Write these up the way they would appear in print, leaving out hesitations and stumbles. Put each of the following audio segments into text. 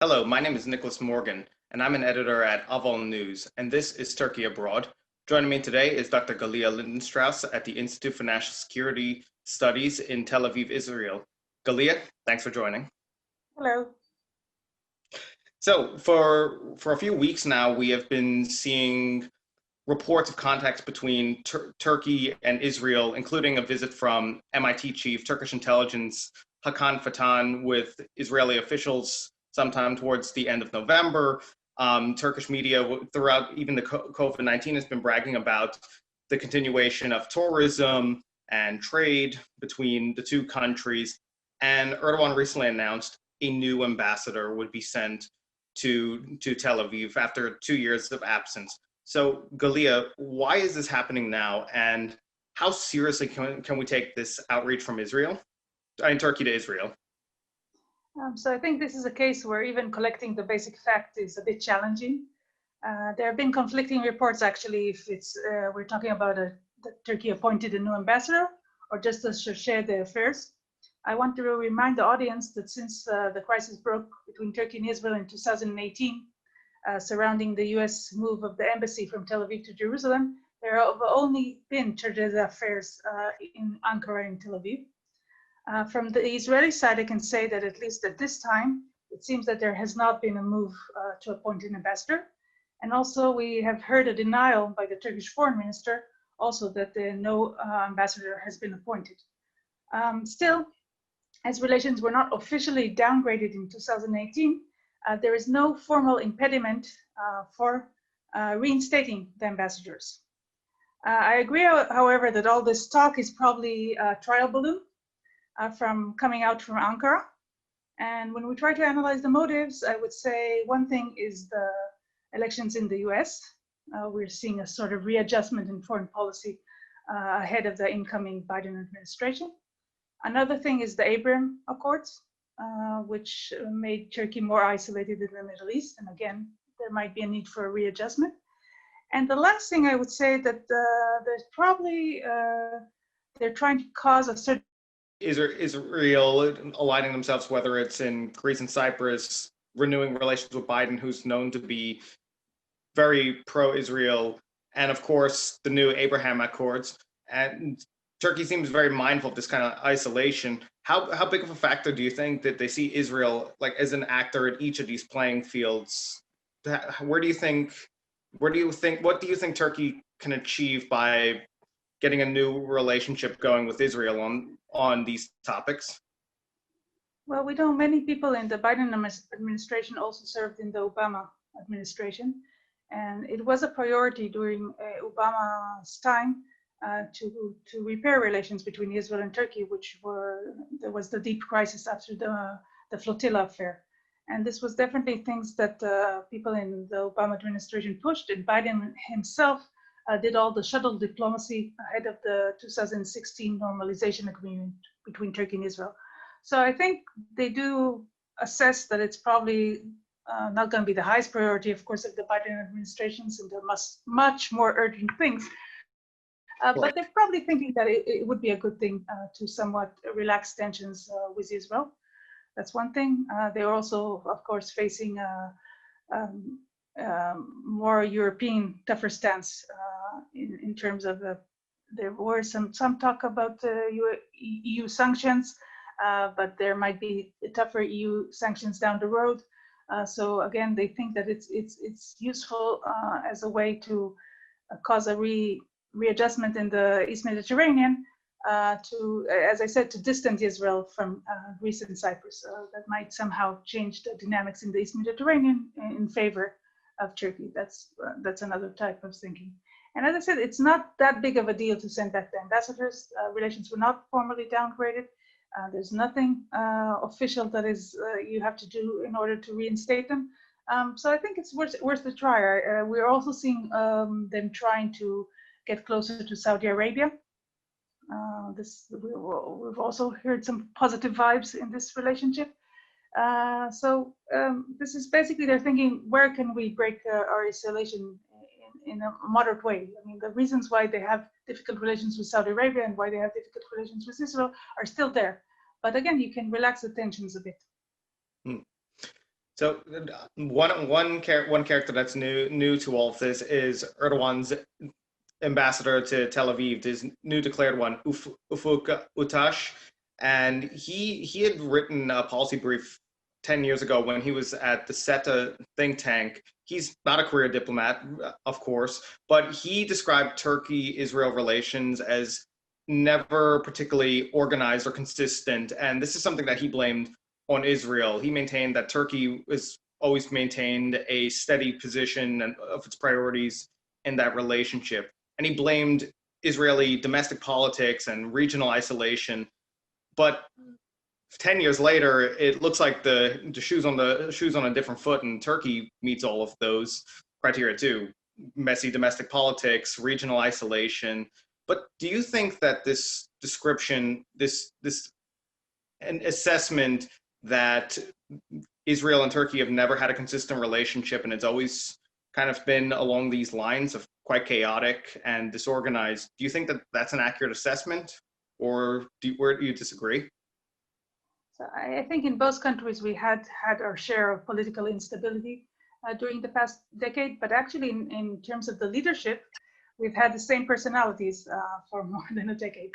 Hello, my name is Nicholas Morgan, and I'm an editor at Avon News, and this is Turkey Abroad. Joining me today is Dr. Gallia Lindenstrauss at the Institute for National Security Studies in Tel Aviv, Israel. Gallia, thanks for joining. Hello. So for a few weeks now, we have been seeing reports of contacts between Turkey and Israel, including a visit from MIT chief Turkish intelligence Hakan Fidan with Israeli officials sometime towards the end of November. Turkish media throughout even the COVID-19 has been bragging about the continuation of tourism and trade between the two countries. And Erdogan recently announced a new ambassador would be sent to Tel Aviv after 2 years of absence. So, Gallia, why is this happening now, and how seriously can we take this outreach from Israel, Turkey to Israel? So I think this is a case where even collecting the basic fact is a bit challenging. There have been conflicting reports, actually, if it's we're talking about that Turkey appointed a new ambassador or just to share the affairs. I want to remind the audience that since the crisis broke between Turkey and Israel in 2018, surrounding the US move of the embassy from Tel Aviv to Jerusalem, there have only been Turkish affairs in Ankara and Tel Aviv. From the Israeli side, I can say that at least at this time, it seems that there has not been a move to appoint an ambassador. And also we have heard a denial by the Turkish foreign minister also that no ambassador has been appointed. Still, as relations were not officially downgraded in 2018, there is no formal impediment for reinstating the ambassadors. I agree, however, that all this talk is probably a trial balloon from coming out from Ankara. And when we try to analyze the motives, I would say one thing is the elections in the US. We're seeing a sort of readjustment in foreign policy ahead of the incoming Biden administration. Another thing is the Abraham Accords, which made Turkey more isolated in the Middle East. And again, there might be a need for a readjustment. And the last thing I would say that there's probably, they're trying to cause a certain Israel aligning themselves, whether it's in Greece and Cyprus, renewing relations with Biden, who's known to be very pro-Israel, and of course, the new Abraham Accords. And Turkey seems very mindful of this kind of isolation. How big of a factor do you think that they see Israel like as an actor at each of these playing fields? What do you think Turkey can achieve by getting a new relationship going with Israel on these topics? Well, we know many people in the Biden administration also served in the Obama administration. And it was a priority during Obama's time to repair relations between Israel and Turkey, there was the deep crisis after the flotilla affair. And this was definitely things that people in the Obama administration pushed, and Biden himself did all the shuttle diplomacy ahead of the 2016 normalization agreement between Turkey and Israel. So I think they do assess that it's probably not going to be the highest priority, of course, of the Biden administrations, and there must much more urgent things. But they're probably thinking that it would be a good thing to somewhat relax tensions with Israel. That's one thing. They're also, of course, facing more European, tougher stance in terms of there were some talk about EU sanctions, but there might be tougher EU sanctions down the road. So again, they think that it's useful as a way to cause a readjustment in the East Mediterranean to, as I said, to distance Israel from Greece and Cyprus. That might somehow change the dynamics in the East Mediterranean in favor of Turkey. That's another type of thinking. And as I said, it's not that big of a deal to send back the ambassadors. Relations were not formally downgraded. There's nothing official that is you have to do in order to reinstate them. So I think it's worth the try. We're also seeing them trying to get closer to Saudi Arabia. We've also heard some positive vibes in this relationship. So this is basically they're thinking, where can we break our isolation in a moderate way? I mean, the reasons why they have difficult relations with Saudi Arabia and why they have difficult relations with Israel are still there. But again, you can relax the tensions a bit. So one character that's new to all of this is Erdogan's ambassador to Tel Aviv, this new declared one, Ufuk Utash, and he had written a policy brief 10 years ago when he was at the SETA think tank. He's not a career diplomat, of course, but he described Turkey-Israel relations as never particularly organized or consistent, and this is something that he blamed on Israel. He maintained that Turkey has always maintained a steady position of its priorities in that relationship, and he blamed Israeli domestic politics and regional isolation. But 10 years later, it looks like the shoes on a different foot, and Turkey meets all of those criteria too: messy domestic politics, regional isolation. But do you think that this description, this an assessment that Israel and Turkey have never had a consistent relationship, and it's always kind of been along these lines of quite chaotic and disorganized, do you think that that's an accurate assessment, or where do you disagree? So I think in both countries we had our share of political instability during the past decade, but actually in terms of the leadership, we've had the same personalities for more than a decade.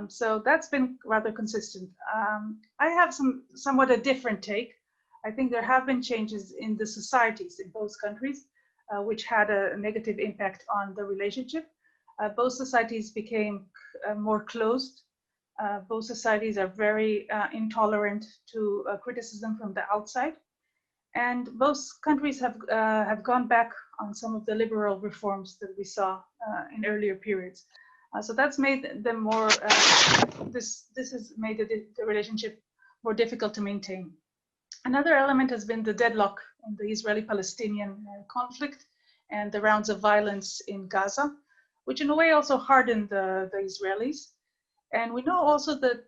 So that's been rather consistent. I have somewhat a different take. I think there have been changes in the societies in both countries, which had a negative impact on the relationship. Both societies became more closed. Both societies are very intolerant to criticism from the outside. And both countries have gone back on some of the liberal reforms that we saw in earlier periods. So that's made them more, this has made the relationship more difficult to maintain. Another element has been the deadlock in the Israeli-Palestinian conflict and the rounds of violence in Gaza, which in a way also hardened the Israelis. And we know also that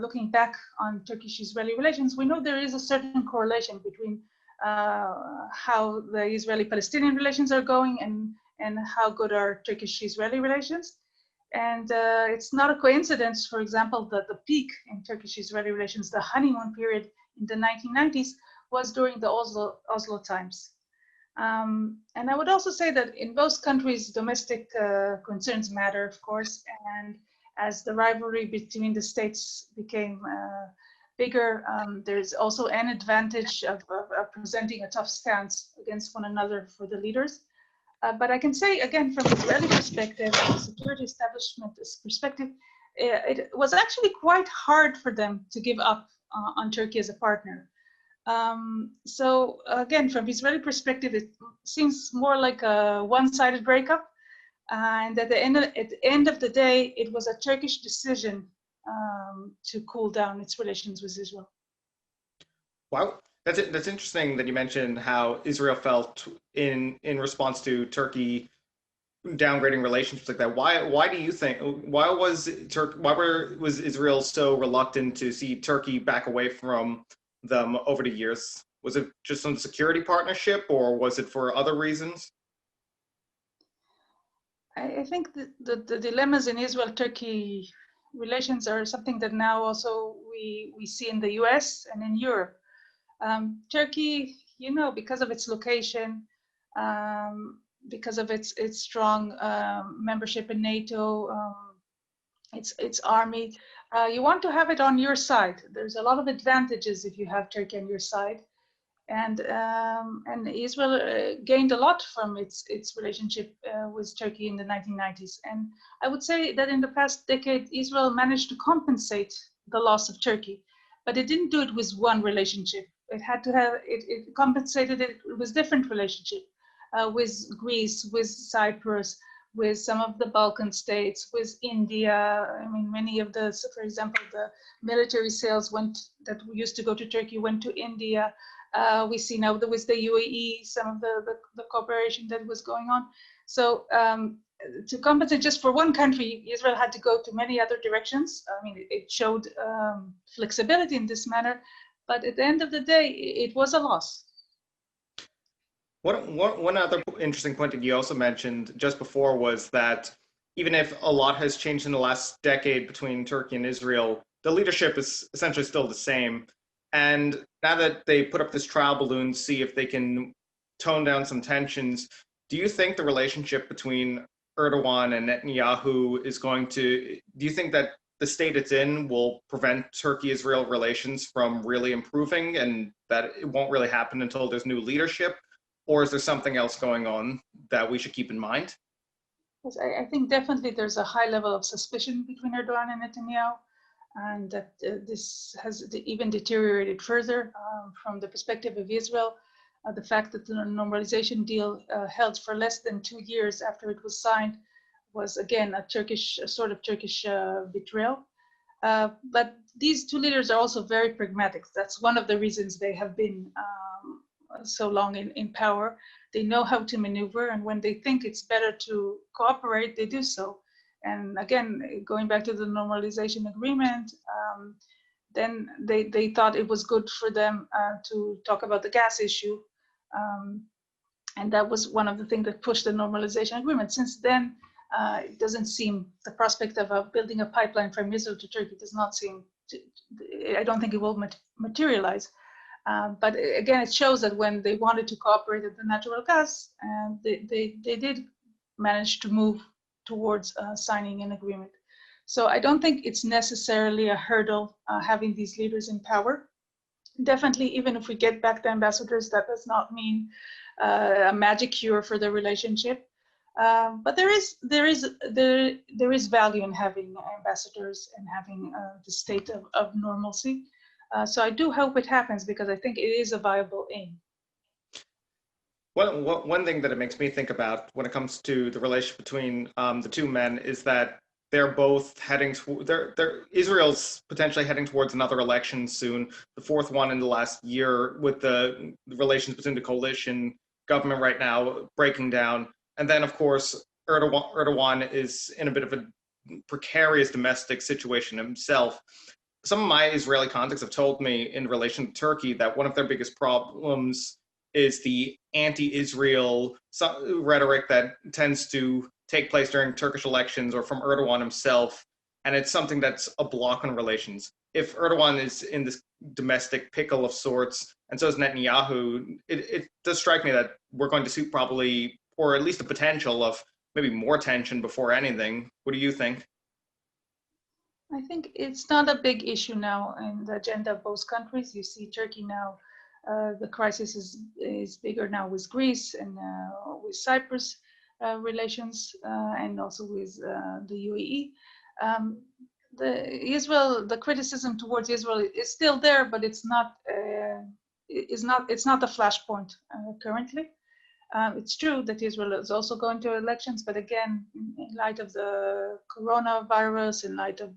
looking back on Turkish-Israeli relations, we know there is a certain correlation between how the Israeli-Palestinian relations are going and how good are Turkish-Israeli relations. And it's not a coincidence, for example, that the peak in Turkish-Israeli relations, the honeymoon period in the 1990s, was during the Oslo times. And I would also say that in both countries, domestic concerns matter, of course, and as the rivalry between the states became bigger, there's also an advantage of presenting a tough stance against one another for the leaders. But I can say, again, from the Israeli perspective, the security establishment perspective, it was actually quite hard for them to give up on Turkey as a partner. So again, from Israeli perspective, it seems more like a one-sided breakup. And at the end of the day, it was a Turkish decision to cool down its relations with Israel. Wow, that's interesting that you mentioned how Israel felt in response to Turkey downgrading relationships like that. Why do you think was Israel so reluctant to see Turkey back away from them over the years? Was it just some security partnership, or was it for other reasons? I think the dilemmas in Israel-Turkey relations are something that now also we see in the US and in Europe. Turkey, you know, because of its location, because of its strong membership in NATO, its army, you want to have it on your side. There's a lot of advantages if you have Turkey on your side. And Israel gained a lot from its relationship with Turkey in the 1990s. And I would say that in the past decade, Israel managed to compensate the loss of Turkey, but it didn't do it with one relationship. It had to have, it compensated it with different relationships, with Greece, with Cyprus, with some of the Balkan states, with India. I mean, many of the, so for example, the military sales that used to go to Turkey went to India. We see now with the UAE, some of the cooperation that was going on. So to compensate just for one country, Israel had to go to many other directions. I mean, it showed flexibility in this manner, but at the end of the day, it was a loss. One other interesting point that you also mentioned just before was that even if a lot has changed in the last decade between Turkey and Israel, the leadership is essentially still the same. And now that they put up this trial balloon, see if they can tone down some tensions, do you think the relationship between Erdogan and Netanyahu is going to, do you think that the state it's in will prevent Turkey-Israel relations from really improving and that it won't really happen until there's new leadership? Or is there something else going on that we should keep in mind? Yes, I think definitely there's a high level of suspicion between Erdogan and Netanyahu, and that this has even deteriorated further from the perspective of Israel. The fact that the normalization deal held for less than 2 years after it was signed was again a sort of Turkish betrayal. But these two leaders are also very pragmatic. That's one of the reasons they have been so long in power. They know how to maneuver, and when they think it's better to cooperate, they do so. And again, going back to the normalization agreement, then they thought it was good for them to talk about the gas issue. And that was one of the things that pushed the normalization agreement. Since then, it doesn't seem, the prospect of building a pipeline from Israel to Turkey does not seem, I don't think it will materialize. But again, it shows that when they wanted to cooperate at the natural gas, they did manage to move towards signing an agreement. So I don't think it's necessarily a hurdle having these leaders in power. Definitely, even if we get back the ambassadors, that does not mean a magic cure for the relationship. But there is value in having ambassadors and having the state of normalcy. So I do hope it happens because I think it is a viable aim. One thing that it makes me think about when it comes to the relationship between the two men is that they're both heading to, Israel's potentially heading towards another election soon, the fourth one in the last year, with the relations between the coalition government right now breaking down. And then, of course, Erdogan is in a bit of a precarious domestic situation himself. Some of my Israeli contacts have told me in relation to Turkey that one of their biggest problems is the anti-Israel rhetoric that tends to take place during Turkish elections or from Erdogan himself, and it's something that's a block on relations. If Erdogan is in this domestic pickle of sorts, and so is Netanyahu, it does strike me that we're going to see probably, or at least the potential of maybe more tension before anything. What do you think? I think it's not a big issue now in the agenda of both countries. You see Turkey now, the crisis is bigger now with Greece and with Cyprus relations and also with the UAE. The criticism towards Israel is still there, but it's not the flashpoint currently. It's true that Israel is also going to elections, but again, in light of the coronavirus, in light of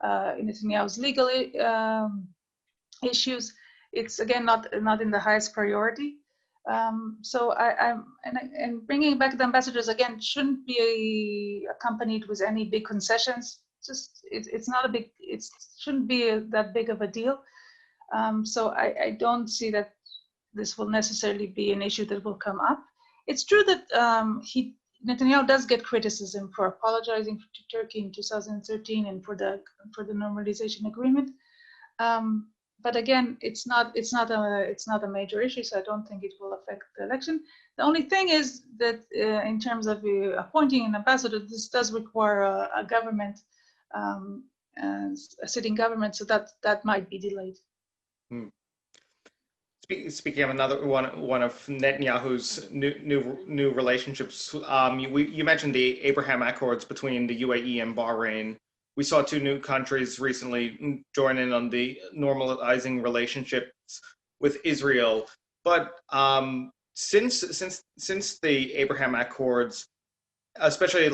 Netanyahu's legal issues, it's again not in the highest priority. So and bringing back the ambassadors again shouldn't be accompanied with any big concessions. It's not a big, it shouldn't be that big of a deal. So I don't see that this will necessarily be an issue that will come up. It's true that Netanyahu does get criticism for apologizing to Turkey in 2013 and for the normalization agreement. But again, it's not a major issue, so I don't think it will affect the election. The only thing is that in terms of appointing an ambassador, this does require a government, a sitting government, so that might be delayed. Speaking of another one of Netanyahu's new relationships, you mentioned the Abraham Accords between the UAE and Bahrain. We saw two new countries recently join in on the normalizing relationships with Israel. But since the Abraham Accords, especially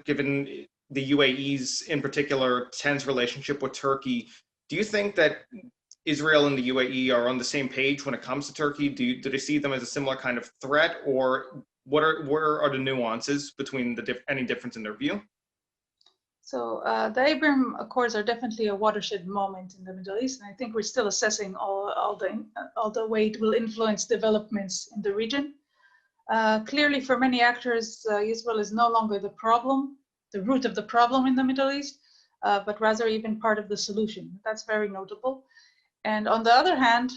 given the UAE's in particular tense relationship with Turkey, do you think that Israel and the UAE are on the same page when it comes to Turkey? Do they see them as a similar kind of threat, or where are the nuances between any difference in their view? So the Abraham Accords are definitely a watershed moment in the Middle East, and I think we're still assessing all the way it will influence developments in the region. Clearly, for many actors, Israel is no longer the problem, the root of the problem in the Middle East, but rather even part of the solution. That's very notable. And on the other hand,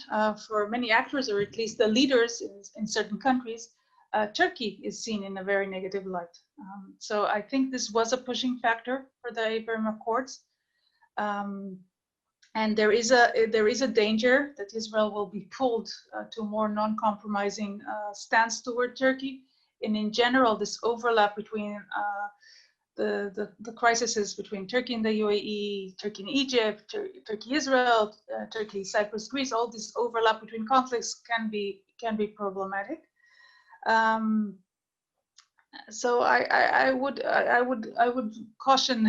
for many actors, or at least the leaders in certain countries, Turkey is seen in a very negative light. So I think this was a pushing factor for the Abraham Accords. And there is a danger that Israel will be pulled to a more non-compromising stance toward Turkey. And in general, this overlap between the crises between Turkey and the UAE, Turkey and Egypt, Turkey Israel, Turkey Cyprus Greece, all this overlap between conflicts can be problematic. So I would caution,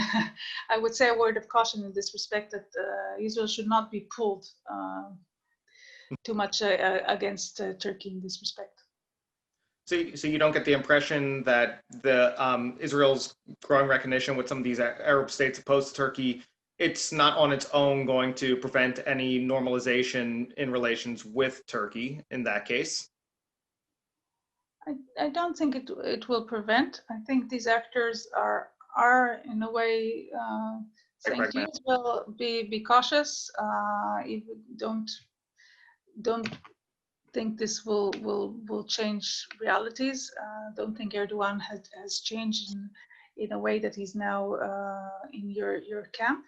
I would say a word of caution in this respect, that Israel should not be pulled too much against Turkey in this respect. So you don't get the impression that the Israel's growing recognition with some of these Arab states opposed to Turkey, it's not on its own going to prevent any normalization in relations with Turkey in that case? I don't think it will prevent. I think these actors are in a way saying to Israel, be cautious. Don't think this will change realities. Don't think Erdogan has changed in a way that he's now in your camp.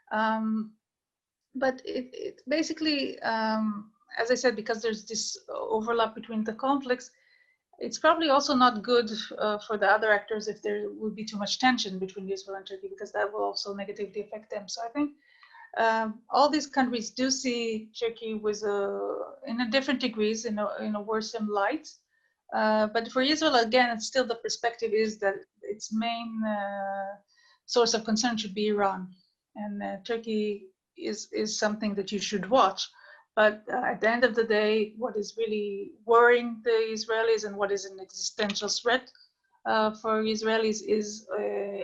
But it basically, as I said, because there's this overlap between the conflicts, it's probably also not good for the other actors if there would be too much tension between Israel and Turkey, because that will also negatively affect them. So I think all these countries do see Turkey with in a different degrees in a worrisome light. But for Israel, again, it's still the perspective is that its main source of concern should be Iran, and Turkey is something that you should watch. But at the end of the day, what is really worrying the Israelis and what is an existential threat for Israelis is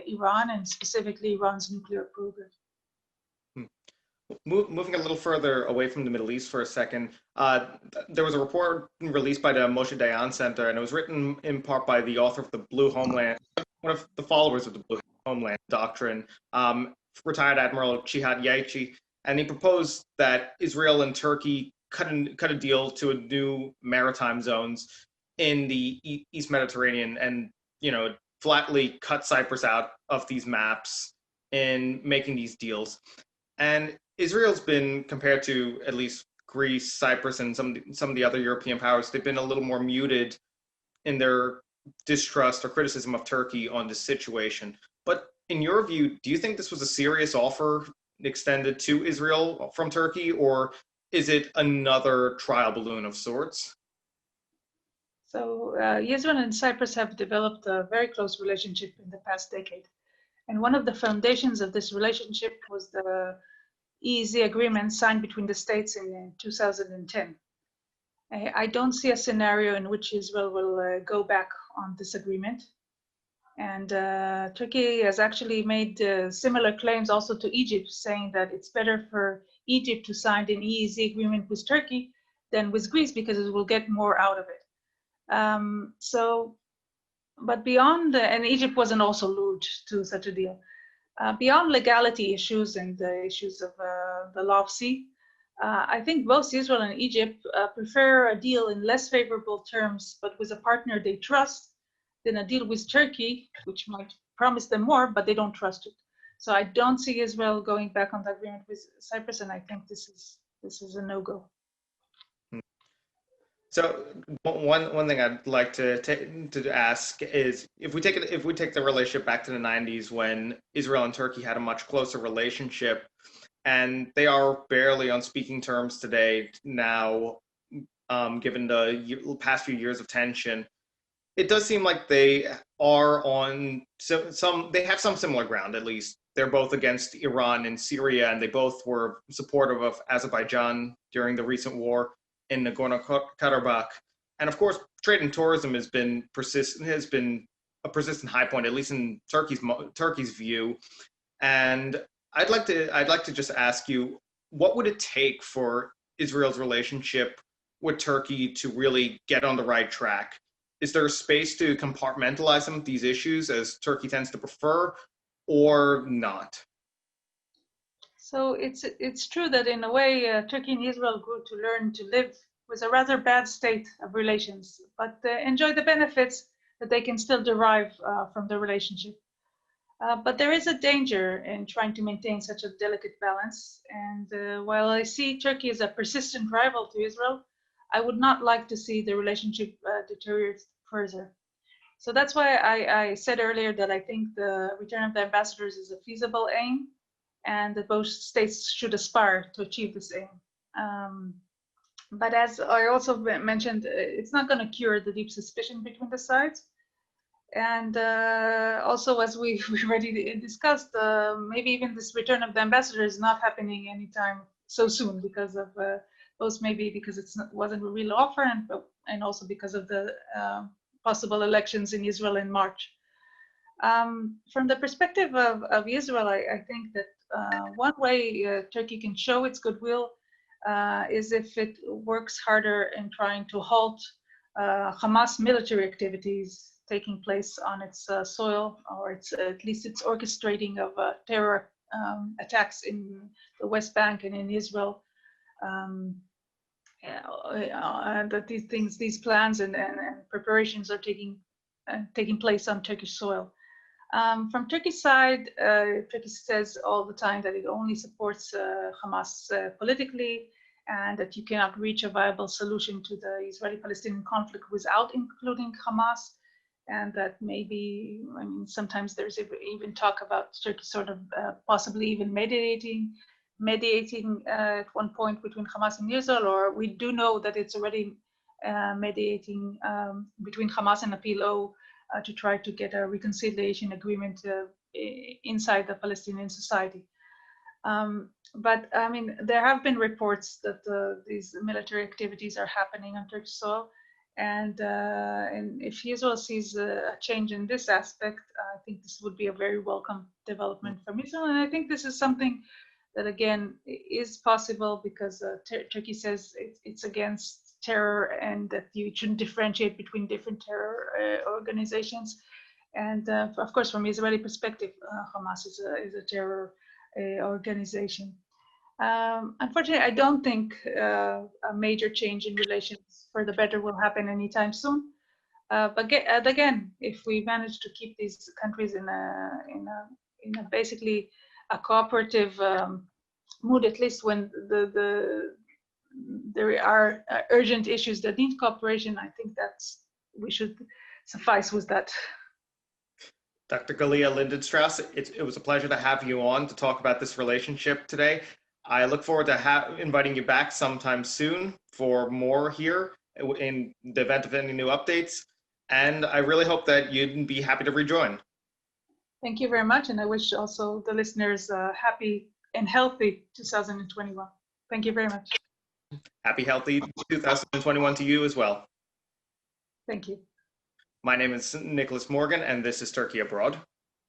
Iran, and specifically Iran's nuclear program. Moving a little further away from the Middle East for a second, there was a report released by the Moshe Dayan Center, and it was written in part by the author of the Blue Homeland, one of the followers of the Blue Homeland Doctrine, retired Admiral Chihad Yaichi, and he proposed that Israel and Turkey cut a deal to a new maritime zones in the East Mediterranean, and flatly cut Cyprus out of these maps in making these deals. And Israel's been, compared to at least Greece, Cyprus, and some of the other European powers, they've been a little more muted in their distrust or criticism of Turkey on this situation. But in your view, do you think this was a serious offer extended to Israel from Turkey, or is it another trial balloon of sorts? So Israel and Cyprus have developed a very close relationship in the past decade. And one of the foundations of this relationship was the EEZ agreement signed between the states in 2010. I don't see a scenario in which Israel will go back on this agreement. And Turkey has actually made similar claims also to Egypt, saying that it's better for Egypt to sign an EEZ agreement with Turkey than with Greece because it will get more out of it. But beyond, and Egypt wasn't also lured to such a deal. Beyond legality issues and the issues of the law of sea, I think both Israel and Egypt prefer a deal in less favorable terms, but with a partner they trust, than a deal with Turkey, which might promise them more, but they don't trust it. So I don't see Israel going back on the agreement with Cyprus, and I think this is a no-go. So one thing I'd like to ask is, if we take the relationship back to the 90s, when Israel and Turkey had a much closer relationship, and they are barely on speaking terms today now, given the past few years of tension, it does seem like they are on they have some similar ground. At least they're both against Iran and Syria, and they both were supportive of Azerbaijan during the recent war in Nagorno-Karabakh. And of course, trade and tourism has been a persistent high point, at least in Turkey's view. And I'd like to just ask you, what would it take for Israel's relationship with Turkey to really get on the right track? Is there a space to compartmentalize some of these issues, as Turkey tends to prefer, or not? So it's true that in a way, Turkey and Israel grew to learn to live with a rather bad state of relations, but enjoy the benefits that they can still derive from the relationship. But there is a danger in trying to maintain such a delicate balance. And while I see Turkey as a persistent rival to Israel, I would not like to see the relationship deteriorate further. So that's why I said earlier that I think the return of the ambassadors is a feasible aim, and that both states should aspire to achieve this aim. But as I also mentioned, it's not going to cure the deep suspicion between the sides. And also, as we already discussed, maybe even this return of the ambassador is not happening anytime so soon because of both maybe because it wasn't a real offer, and also because of the possible elections in Israel in March. From the perspective of Israel, I think that one way Turkey can show its goodwill is if it works harder in trying to halt Hamas military activities taking place on its soil, or at least its orchestrating of terror attacks in the West Bank and in Israel. And that these plans and preparations are taking place on Turkish soil. From Turkey's side, Turkey says all the time that it only supports Hamas politically, and that you cannot reach a viable solution to the Israeli-Palestinian conflict without including Hamas, and that maybe, I mean, sometimes there's even talk about Turkey sort of possibly even mediating at one point between Hamas and Israel, or we do know that it's already mediating between Hamas and the PLO to try to get a reconciliation agreement inside the Palestinian society. But I mean, there have been reports that these military activities are happening on Turkish soil, and if Israel sees a change in this aspect, I think this would be a very welcome development from Israel. And I think this is something that, again, is possible because Turkey says it's against terror and that you shouldn't differentiate between different terror organizations. And of course, from Israeli perspective, Hamas is a terror organization. Unfortunately, I don't think a major change in relations for the better will happen anytime soon. But again, if we manage to keep these countries in a basically a cooperative mood, at least when there are urgent issues that need cooperation, I think we should suffice with that. Dr. Gallia Lindenstrauss, it was a pleasure to have you on to talk about this relationship today. I look forward to inviting you back sometime soon for more here in the event of any new updates. And I really hope that you'd be happy to rejoin. Thank you very much. And I wish also the listeners a happy and healthy 2021. Thank you very much. Happy, healthy 2021 to you as well. Thank you. My name is Nicholas Morgan, and this is Turkey Abroad.